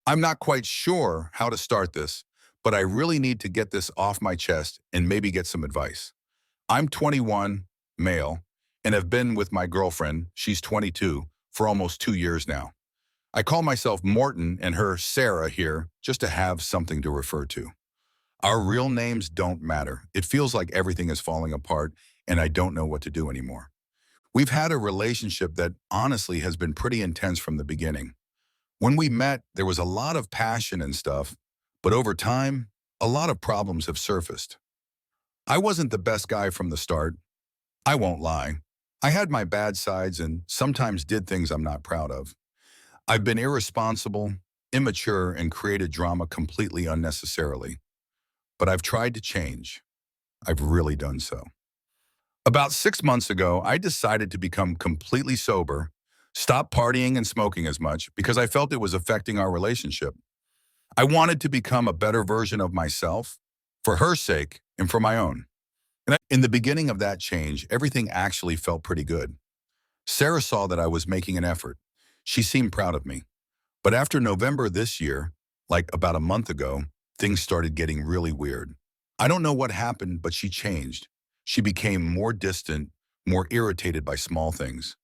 I'm not quite sure how to start this, but I really need to get this off my chest and maybe get some advice. I'm 21, male, and have been with my girlfriend, she's 22, for almost 2 years now. I call myself Morton and her Sarah here just to have something to refer to. Our real names don't matter. It feels like everything is falling apart and I don't know what to do anymore. We've had a relationship that honestly has been pretty intense from the beginning. When we met, there was a lot of passion and stuff, but over time, a lot of problems have surfaced. I wasn't the best guy from the start. I won't lie. I had my bad sides and sometimes did things I'm not proud of. I've been irresponsible, immature, and created drama completely unnecessarily. But I've tried to change. I've really done so. About 6 months ago, I decided to become completely sober, stop partying and smoking as much because I felt it was affecting our relationship. I wanted to become a better version of myself for her sake and for my own. In the beginning of that change, everything actually felt pretty good. Sarah saw that I was making an effort. She seemed proud of me. But after November this year, like about a month ago, things started getting really weird. I don't know what happened, but she changed. She became more distant, more irritated by small things.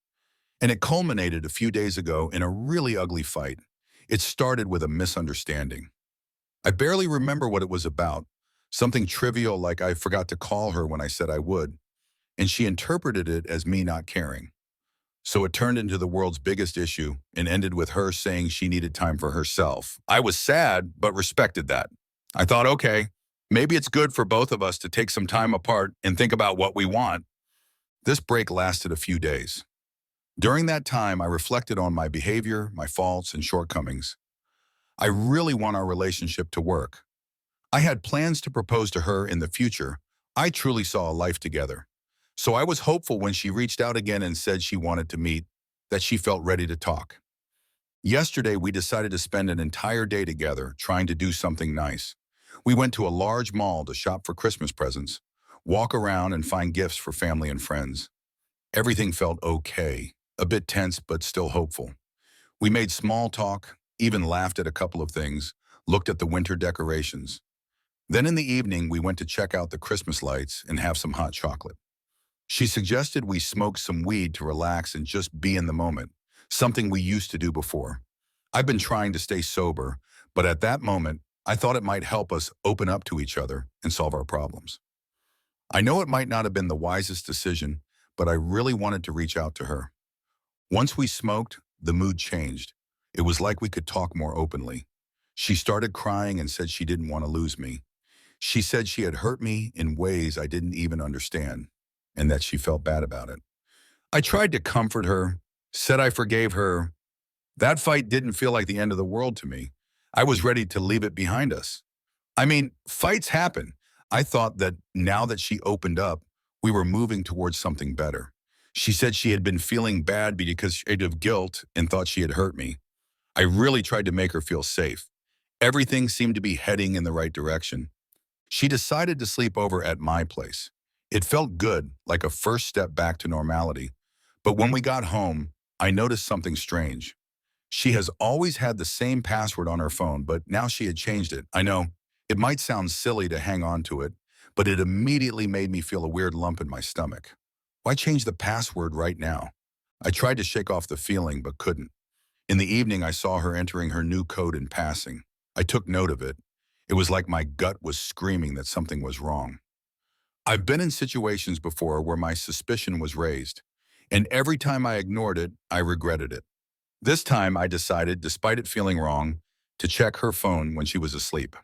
And it culminated a few days ago in a really ugly fight. It started with a misunderstanding. I barely remember what it was about. Something trivial like I forgot to call her when I said I would, and she interpreted it as me not caring. So it turned into the world's biggest issue and ended with her saying she needed time for herself. I was sad, but respected that. I thought, okay, maybe it's good for both of us to take some time apart and think about what we want. This break lasted a few days. During that time, I reflected on my behavior, my faults, and shortcomings. I really want our relationship to work. I had plans to propose to her in the future. I truly saw a life together. So I was hopeful when she reached out again and said she wanted to meet, that she felt ready to talk. Yesterday, we decided to spend an entire day together trying to do something nice. We went to a large mall to shop for Christmas presents, walk around and find gifts for family and friends. Everything felt okay, a bit tense but still hopeful. We made small talk, even laughed at a couple of things, looked at the winter decorations. Then in the evening, we went to check out the Christmas lights and have some hot chocolate. She suggested we smoke some weed to relax and just be in the moment, something we used to do before. I've been trying to stay sober, but at that moment, I thought it might help us open up to each other and solve our problems. I know it might not have been the wisest decision, but I really wanted to reach out to her. Once we smoked, the mood changed. It was like we could talk more openly. She started crying and said she didn't want to lose me. She said she had hurt me in ways I didn't even understand, and that she felt bad about it. I tried to comfort her, said I forgave her. That fight didn't feel like the end of the world to me. I was ready to leave it behind us. I mean, fights happen. I thought that now that she opened up, we were moving towards something better. She said she had been feeling bad because she had guilt and thought she had hurt me. I really tried to make her feel safe. Everything seemed to be heading in the right direction. She decided to sleep over at my place. It felt good, like a first step back to normality. But when we got home, I noticed something strange. She has always had the same password on her phone, but now she had changed it. I know, it might sound silly to hang on to it, but it immediately made me feel a weird lump in my stomach. Why change the password right now? I tried to shake off the feeling, but couldn't. In the evening, I saw her entering her new code in passing. I took note of it. It was like my gut was screaming that something was wrong. I've been in situations before where my suspicion was raised, and every time I ignored it, I regretted it. This time, I decided, despite it feeling wrong, to check her phone when she was asleep.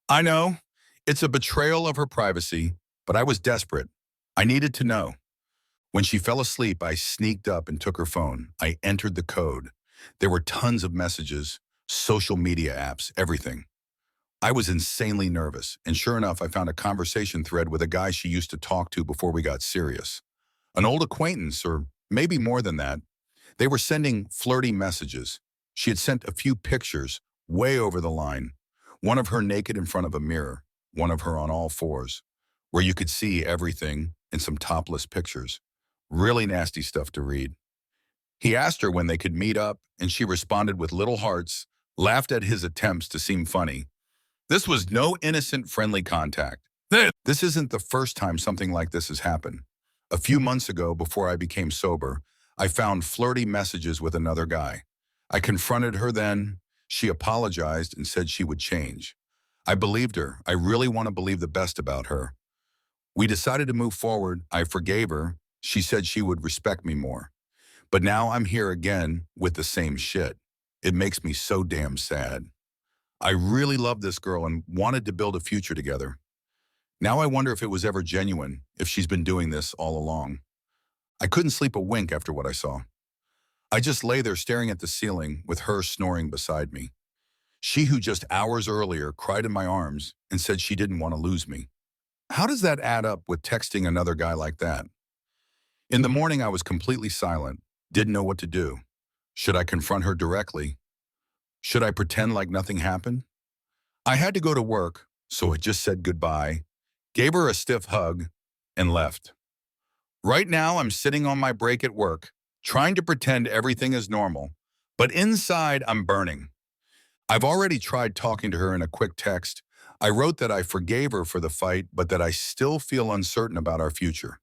I know, it's a betrayal of her privacy, but I was desperate. I needed to know. When she fell asleep, I sneaked up and took her phone. I entered the code. There were tons of messages, social media apps, everything. I was insanely nervous, and sure enough, I found a conversation thread with a guy she used to talk to before we got serious. An old acquaintance, or maybe more than that. They were sending flirty messages. She had sent a few pictures, way over the line. One of her naked in front of a mirror, one of her on all fours, where you could see everything, and some topless pictures. Really nasty stuff to read. He asked her when they could meet up, and she responded with little hearts, laughed at his attempts to seem funny. This was no innocent, friendly contact. This isn't the first time something like this has happened. A few months ago, before I became sober, I found flirty messages with another guy. I confronted her then. She apologized and said she would change. I believed her. I really want to believe the best about her. We decided to move forward. I forgave her. She said she would respect me more. But now I'm here again with the same shit. It makes me so damn sad. I really loved this girl and wanted to build a future together. Now I wonder if it was ever genuine, if she's been doing this all along. I couldn't sleep a wink after what I saw. I just lay there staring at the ceiling with her snoring beside me. She who just hours earlier cried in my arms and said she didn't want to lose me. How does that add up with texting another guy like that? In the morning, I was completely silent, didn't know what to do. Should I confront her directly? Should I pretend like nothing happened? I had to go to work, so I just said goodbye, gave her a stiff hug, and left. Right now, I'm sitting on my break at work, trying to pretend everything is normal, but inside, I'm burning. I've already tried talking to her in a quick text. I wrote that I forgave her for the fight, but that I still feel uncertain about our future.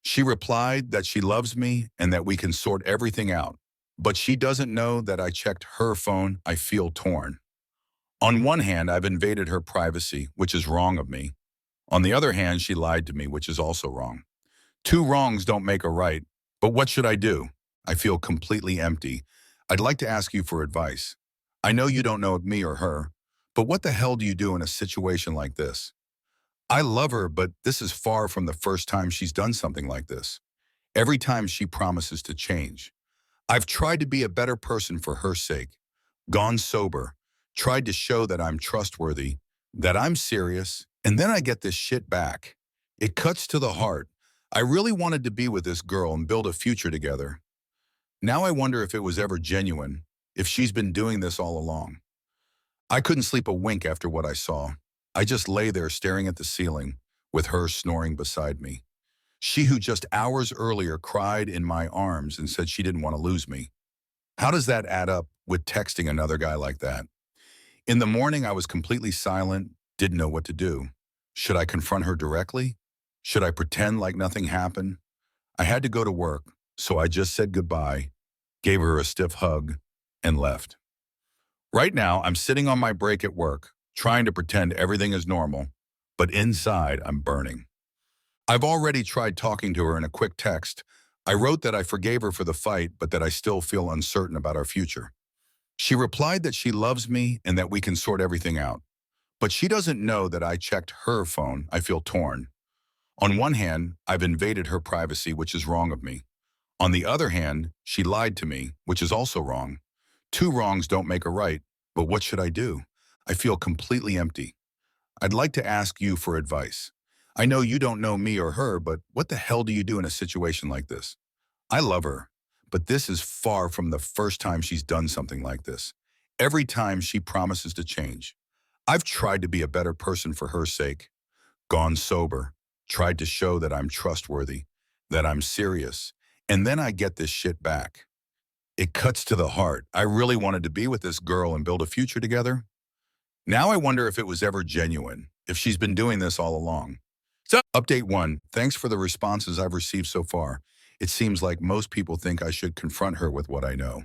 She replied that she loves me and that we can sort everything out. But she doesn't know that I checked her phone. I feel torn. On one hand, I've invaded her privacy, which is wrong of me. On the other hand, she lied to me, which is also wrong. Two wrongs don't make a right. But what should I do? I feel completely empty. I'd like to ask you for advice. I know you don't know me or her, but what the hell do you do in a situation like this? I love her, but this is far from the first time she's done something like this. Every time she promises to change. I've tried to be a better person for her sake, gone sober, tried to show that I'm trustworthy, that I'm serious, and then I get this shit back. It cuts to the heart. I really wanted to be with this girl and build a future together. Now I wonder if it was ever genuine, if she's been doing this all along. I couldn't sleep a wink after what I saw. I just lay there staring at the ceiling, with her snoring beside me. She who just hours earlier cried in my arms and said she didn't want to lose me. How does that add up with texting another guy like that? In the morning, I was completely silent, didn't know what to do. Should I confront her directly? Should I pretend like nothing happened? I had to go to work, so I just said goodbye, gave her a stiff hug, and left. Right now, I'm sitting on my break at work, trying to pretend everything is normal, but inside, I'm burning. I've already tried talking to her in a quick text. I wrote that I forgave her for the fight, but that I still feel uncertain about our future. She replied that she loves me and that we can sort everything out. But she doesn't know that I checked her phone. I feel torn. On one hand, I've invaded her privacy, which is wrong of me. On the other hand, she lied to me, which is also wrong. Two wrongs don't make a right, but what should I do? I feel completely empty. I'd like to ask you for advice. I know you don't know me or her, but what the hell do you do in a situation like this? I love her, but this is far from the first time she's done something like this. Every time she promises to change. I've tried to be a better person for her sake, gone sober, tried to show that I'm trustworthy, that I'm serious, and then I get this shit back. It cuts to the heart. I really wanted to be with this girl and build a future together. Now I wonder if it was ever genuine, if she's been doing this all along. So, update 1. Thanks for the responses I've received so far. It seems like most people think I should confront her with what I know.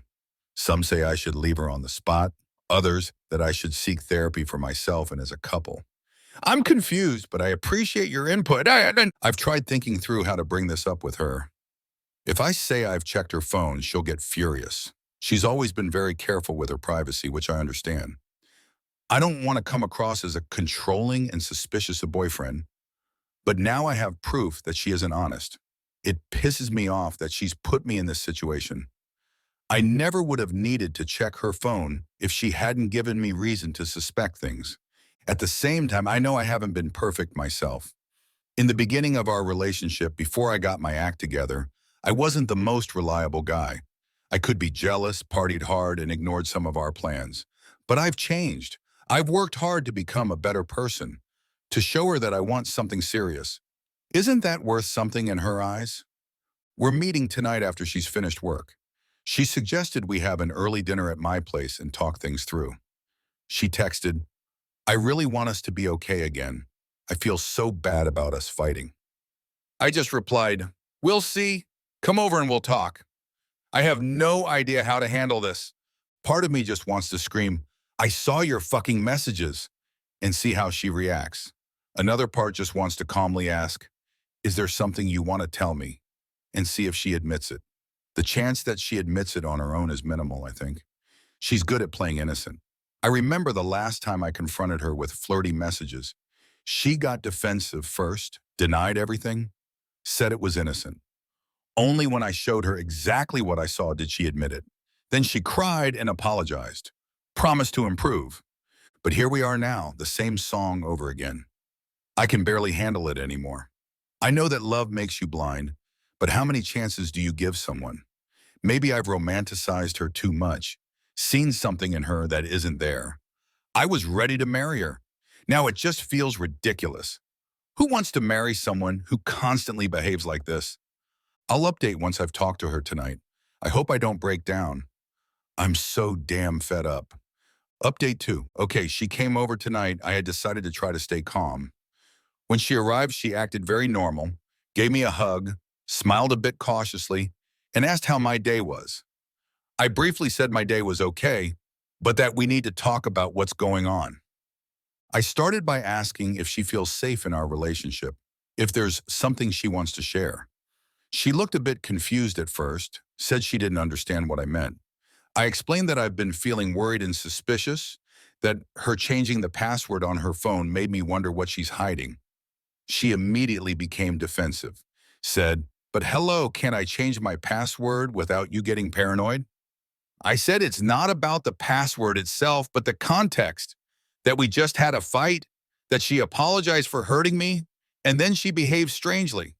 Some say I should leave her on the spot. Others that I should seek therapy for myself and as a couple. I'm confused, but I appreciate your input. I've tried thinking through how to bring this up with her. If I say I've checked her phone, she'll get furious. She's always been very careful with her privacy, which I understand. I don't want to come across as a controlling and suspicious a boyfriend, but now I have proof that she isn't honest. It pisses me off that she's put me in this situation. I never would have needed to check her phone if she hadn't given me reason to suspect things. At the same time, I know I haven't been perfect myself. In the beginning of our relationship, before I got my act together, I wasn't the most reliable guy. I could be jealous, partied hard, and ignored some of our plans. But I've changed. I've worked hard to become a better person, to show her that I want something serious. Isn't that worth something in her eyes? We're meeting tonight after she's finished work. She suggested we have an early dinner at my place and talk things through. She texted, I really want us to be okay again. I feel so bad about us fighting. I just replied, we'll see. Come over and we'll talk. I have no idea how to handle this. Part of me just wants to scream, I saw your fucking messages, and see how she reacts. Another part just wants to calmly ask, is there something you want to tell me? And see if she admits it. The chance that she admits it on her own is minimal, I think. She's good at playing innocent. I remember the last time I confronted her with flirty messages. She got defensive first, denied everything, said it was innocent. Only when I showed her exactly what I saw did she admit it. Then she cried and apologized, promised to improve. But here we are now, the same song over again. I can barely handle it anymore. I know that love makes you blind, but how many chances do you give someone? Maybe I've romanticized her too much, seen something in her that isn't there. I was ready to marry her. Now it just feels ridiculous. Who wants to marry someone who constantly behaves like this? I'll update once I've talked to her tonight. I hope I don't break down. I'm so damn fed up. Update 2. Okay, she came over tonight. I had decided to try to stay calm. When she arrived, she acted very normal, gave me a hug, smiled a bit cautiously, and asked how my day was. I briefly said my day was okay, but that we need to talk about what's going on. I started by asking if she feels safe in our relationship, if there's something she wants to share. She looked a bit confused at first, said she didn't understand what I meant. I explained that I've been feeling worried and suspicious, that her changing the password on her phone made me wonder what she's hiding. She immediately became defensive, said, but hello, can I change my password without you getting paranoid? I said it's not about the password itself, but the context, that we just had a fight, that she apologized for hurting me, and then she behaved strangely.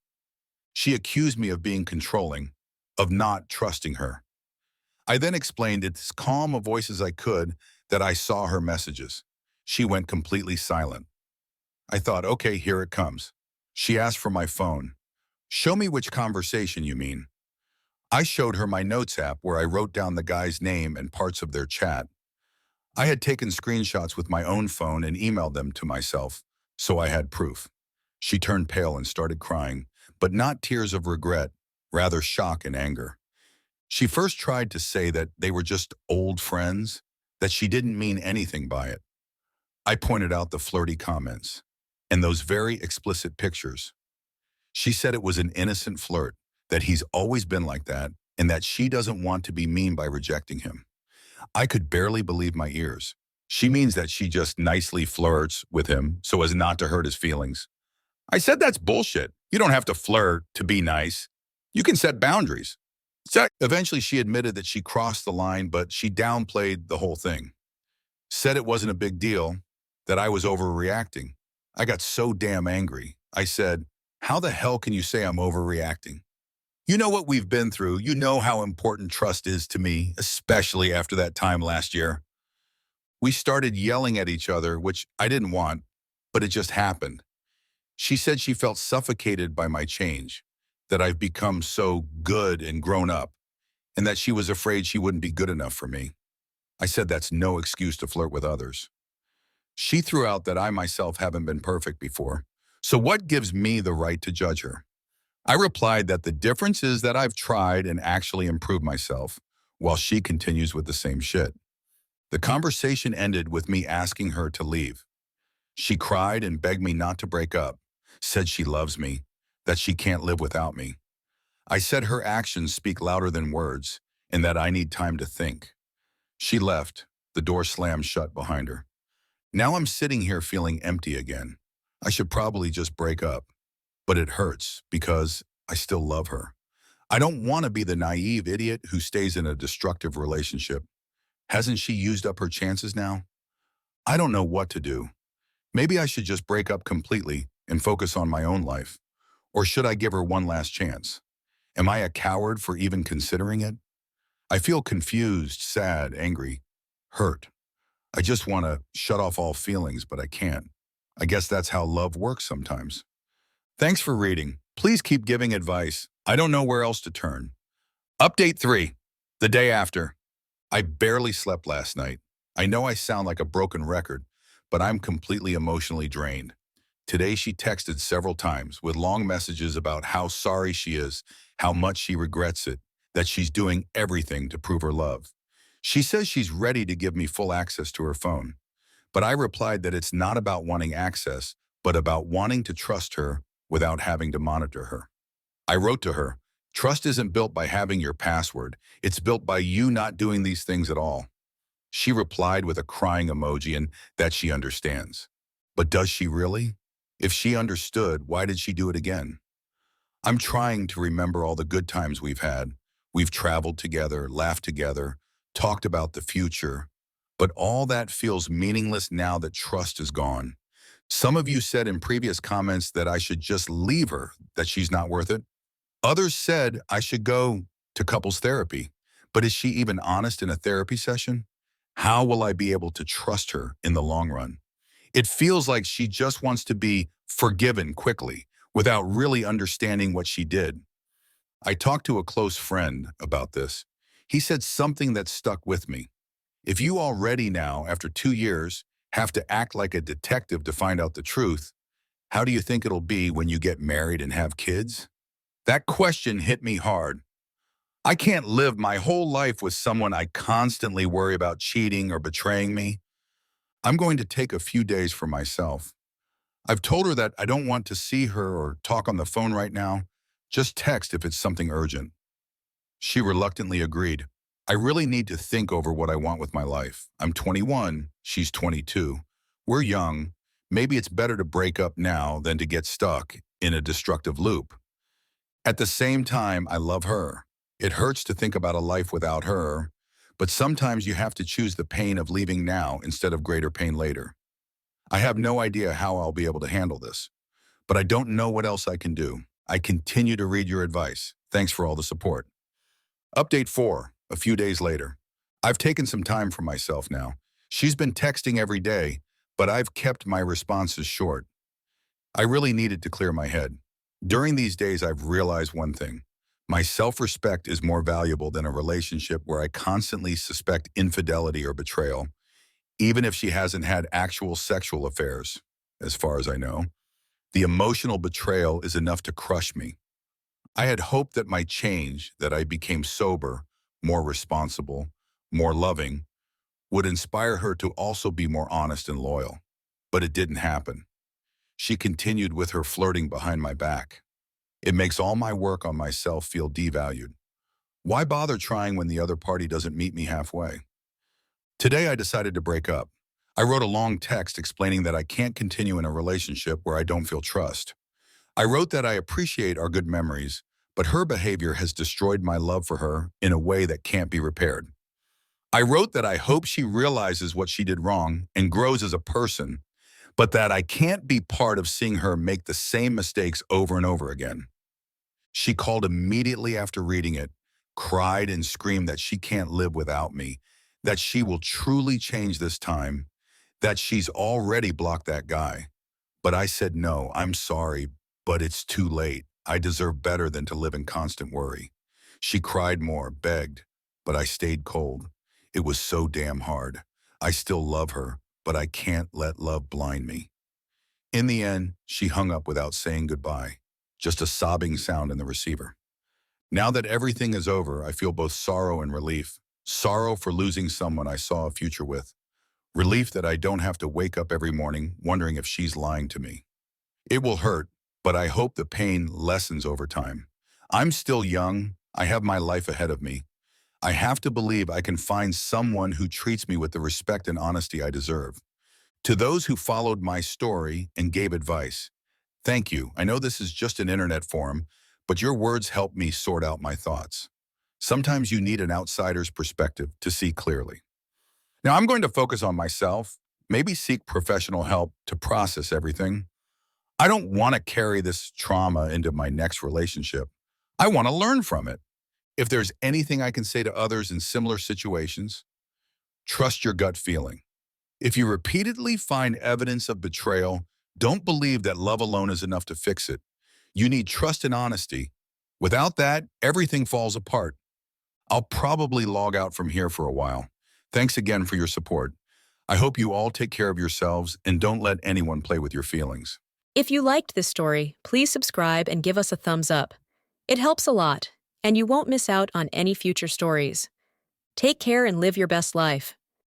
She accused me of being controlling, of not trusting her. I then explained as calm a voice as I could that I saw her messages. She went completely silent. I thought, okay, here it comes. She asked for my phone. Show me which conversation you mean. I showed her my notes app where I wrote down the guy's name and parts of their chat. I had taken screenshots with my own phone and emailed them to myself, so I had proof. She turned pale and started crying, but not tears of regret, rather shock and anger. She first tried to say that they were just old friends, that she didn't mean anything by it. I pointed out the flirty comments and those very explicit pictures. She said it was an innocent flirt, that he's always been like that, and that she doesn't want to be mean by rejecting him. I could barely believe my ears. She means that she just nicely flirts with him so as not to hurt his feelings. I said that's bullshit. You don't have to flirt to be nice. You can set boundaries. Eventually, she admitted that she crossed the line, but she downplayed the whole thing. Said it wasn't a big deal, that I was overreacting. I got so damn angry. I said, how the hell can you say I'm overreacting? You know what we've been through. You know how important trust is to me, especially after that time last year. We started yelling at each other, which I didn't want, but it just happened. She said she felt suffocated by my change, that I've become so good and grown up, and that she was afraid she wouldn't be good enough for me. I said that's no excuse to flirt with others. She threw out that I myself haven't been perfect before, so what gives me the right to judge her? I replied that the difference is that I've tried and actually improved myself, while she continues with the same shit. The conversation ended with me asking her to leave. She cried and begged me not to break up, said she loves me, that she can't live without me. I said her actions speak louder than words, and that I need time to think. She left, the door slammed shut behind her. Now I'm sitting here feeling empty again. I should probably just break up. But it hurts because I still love her. I don't want to be the naive idiot who stays in a destructive relationship. Hasn't she used up her chances now? I don't know what to do. Maybe I should just break up completely and focus on my own life. Or should I give her one last chance? Am I a coward for even considering it? I feel confused, sad, angry, hurt. I just want to shut off all feelings, but I can't. I guess that's how love works sometimes. Thanks for reading. Please keep giving advice. I don't know where else to turn. Update 3. The day after. I barely slept last night. I know I sound like a broken record, but I'm completely emotionally drained. Today she texted several times with long messages about how sorry she is, how much she regrets it, that she's doing everything to prove her love. She says she's ready to give me full access to her phone, but I replied that it's not about wanting access, but about wanting to trust her without having to monitor her. I wrote to her, trust isn't built by having your password, it's built by you not doing these things at all. She replied with a crying emoji and that she understands. But does she really? If she understood, why did she do it again? I'm trying to remember all the good times we've had. We've traveled together, laughed together, talked about the future. But all that feels meaningless now that trust is gone. Some of you said in previous comments that I should just leave her, that she's not worth it. Others said I should go to couples therapy. But is she even honest in a therapy session? How will I be able to trust her in the long run? It feels like she just wants to be forgiven quickly without really understanding what she did. I talked to a close friend about this. He said something that stuck with me. If you already now, after 2 years, have to act like a detective to find out the truth, how do you think it'll be when you get married and have kids? That question hit me hard. I can't live my whole life with someone I constantly worry about cheating or betraying me. I'm going to take a few days for myself. I've told her that I don't want to see her or talk on the phone right now. Just text if it's something urgent. She reluctantly agreed. I really need to think over what I want with my life. I'm 21, she's 22. We're young. Maybe it's better to break up now than to get stuck in a destructive loop. At the same time, I love her. It hurts to think about a life without her, but sometimes you have to choose the pain of leaving now instead of greater pain later. I have no idea how I'll be able to handle this, but I don't know what else I can do. I continue to read your advice. Thanks for all the support. Update 4, a few days later. I've taken some time for myself now. She's been texting every day, but I've kept my responses short. I really needed to clear my head. During these days, I've realized one thing. My self-respect is more valuable than a relationship where I constantly suspect infidelity or betrayal, even if she hasn't had actual sexual affairs, as far as I know. The emotional betrayal is enough to crush me. I had hoped that my change, that I became sober, more responsible, more loving, would inspire her to also be more honest and loyal. But it didn't happen. She continued with her flirting behind my back. It makes all my work on myself feel devalued. Why bother trying when the other party doesn't meet me halfway? Today I decided to break up. I wrote a long text explaining that I can't continue in a relationship where I don't feel trust. I wrote that I appreciate our good memories, but her behavior has destroyed my love for her in a way that can't be repaired. I wrote that I hope she realizes what she did wrong and grows as a person, but that I can't be part of seeing her make the same mistakes over and over again. She called immediately after reading it, cried and screamed that she can't live without me, that she will truly change this time, that she's already blocked that guy. But I said, no, I'm sorry, but it's too late. I deserve better than to live in constant worry. She cried more, begged, but I stayed cold. It was so damn hard. I still love her, but I can't let love blind me. In the end, she hung up without saying goodbye, just a sobbing sound in the receiver. Now that everything is over, I feel both sorrow and relief. Sorrow for losing someone I saw a future with. Relief that I don't have to wake up every morning wondering if she's lying to me. It will hurt, but I hope the pain lessens over time. I'm still young. I have my life ahead of me. I have to believe I can find someone who treats me with the respect and honesty I deserve. To those who followed my story and gave advice, thank you. I know this is just an internet forum, but your words help me sort out my thoughts. Sometimes you need an outsider's perspective to see clearly. Now I'm going to focus on myself, maybe seek professional help to process everything. I don't want to carry this trauma into my next relationship. I want to learn from it. If there's anything I can say to others in similar situations, trust your gut feeling. If you repeatedly find evidence of betrayal, don't believe that love alone is enough to fix it. You need trust and honesty. Without that, everything falls apart. I'll probably log out from here for a while. Thanks again for your support. I hope you all take care of yourselves and don't let anyone play with your feelings. If you liked this story, please subscribe and give us a thumbs up. It helps a lot, and you won't miss out on any future stories. Take care and live your best life.